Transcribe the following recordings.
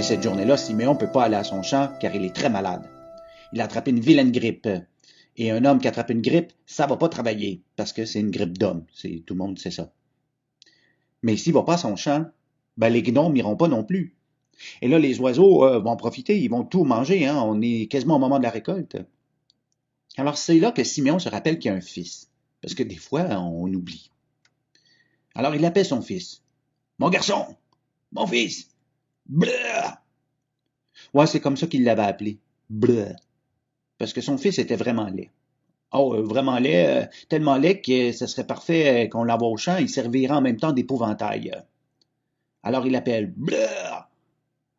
Mais cette journée-là, Siméon ne peut pas aller à son champ car il est très malade. Il a attrapé une vilaine grippe. Et un homme qui attrape une grippe, ça va pas travailler parce que c'est une grippe d'homme. Tout le monde sait ça. Mais s'il va pas à son champ, les gnomes n'iront pas non plus. Et là, les oiseaux vont profiter, ils vont tout manger. Hein? On est quasiment au moment de la récolte. Alors, c'est là que Siméon se rappelle qu'il a un fils. Parce que des fois, on oublie. Alors, il appelle son fils. « Mon garçon! Mon fils! Bleu! » Ouais, c'est comme ça qu'il l'avait appelé. Bleu. Parce que son fils était vraiment laid. Oh, vraiment laid, tellement laid que ce serait parfait qu'on l'envoie au champ, il servira en même temps d'épouvantail. Alors il appelle Bleu.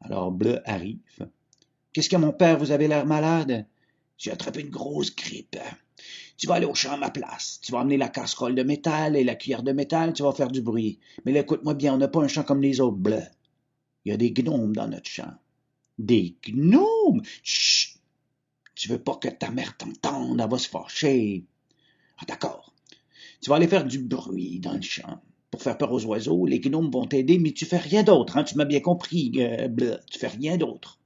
Alors Bleu arrive. Qu'est-ce que mon père, vous avez l'air malade? J'ai attrapé une grosse grippe. Tu vas aller au champ à ma place. Tu vas amener la casserole de métal et la cuillère de métal, tu vas faire du bruit. Mais là, écoute-moi bien, on n'a pas un champ comme les autres, Bleu. Il y a des gnomes dans notre champ. Des gnomes? Chut! Tu veux pas que ta mère t'entende, elle va se fâcher. Ah, d'accord. Tu vas aller faire du bruit dans le champ. Pour faire peur aux oiseaux, les gnomes vont t'aider, mais tu fais rien d'autre, hein? Tu m'as bien compris, Bleu. Tu fais rien d'autre.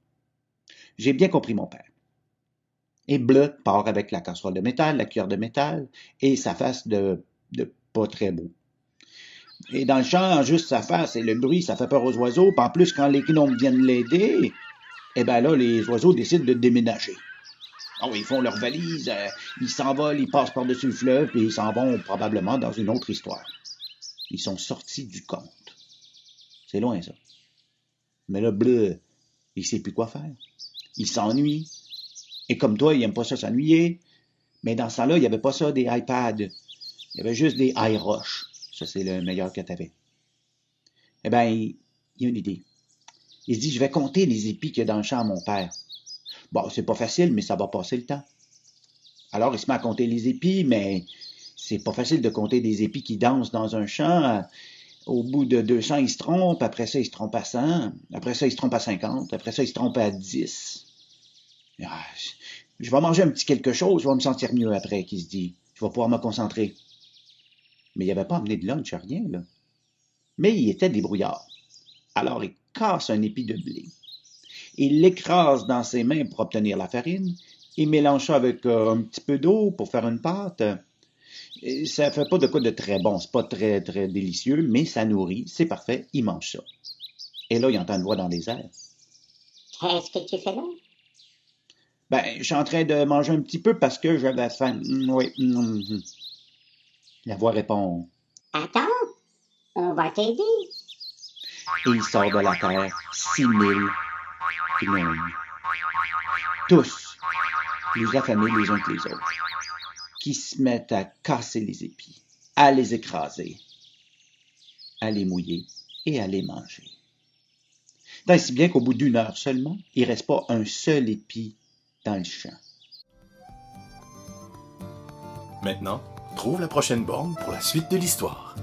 J'ai bien compris, mon père. Et Bleu part avec la casserole de métal, la cuillère de métal et sa face de pas très beau. Et dans le champ, juste sa face et le bruit, ça fait peur aux oiseaux. Puis en plus, quand les gnomes viennent l'aider, là, les oiseaux décident de déménager. Oh, ils font leurs valises, ils s'envolent, ils passent par-dessus le fleuve, et ils s'en vont probablement dans une autre histoire. Ils sont sortis du conte. C'est loin, ça. Mais là, Bleu, il sait plus quoi faire. Il s'ennuie. Et comme toi, il aime pas ça s'ennuyer. Mais dans ce temps-là, il n'y avait pas ça, des iPads. Il y avait juste des iRush. Ça, c'est le meilleur que tu avais. Il y a une idée. Il se dit, je vais compter les épis qu'il y a dans le champ à mon père. Bon, c'est pas facile, mais ça va passer le temps. Alors, il se met à compter les épis, mais c'est pas facile de compter des épis qui dansent dans un champ. Au bout de 200, il se trompe. Après ça, il se trompe à 100. Après ça, il se trompe à 50. Après ça, il se trompe à 10. Ah, je vais manger un petit quelque chose, je vais me sentir mieux après, qu'il se dit. Je vais pouvoir me concentrer. Mais il n'avait pas amené de lunch, rien, là. Mais il était débrouillard. Alors, il casse un épi de blé. Il l'écrase dans ses mains pour obtenir la farine. Il mélange ça avec un petit peu d'eau pour faire une pâte. Et ça fait pas de quoi de très bon, c'est pas très, très délicieux, mais ça nourrit, c'est parfait, il mange ça. Et là, il entend une voix dans les airs. Qu'est-ce que tu fais là? Je suis en train de manger un petit peu parce que j'avais faim. Oui. La voix répond. Attends, on va t'aider. Et il sort de la terre 6000 gnomes. Tous plus affamés les uns que les autres, qui se mettent à casser les épis, à les écraser, à les mouiller et à les manger. Tant si bien qu'au bout d'1 heure seulement, il ne reste pas un seul épi dans le champ. Maintenant, trouve la prochaine borne pour la suite de l'histoire.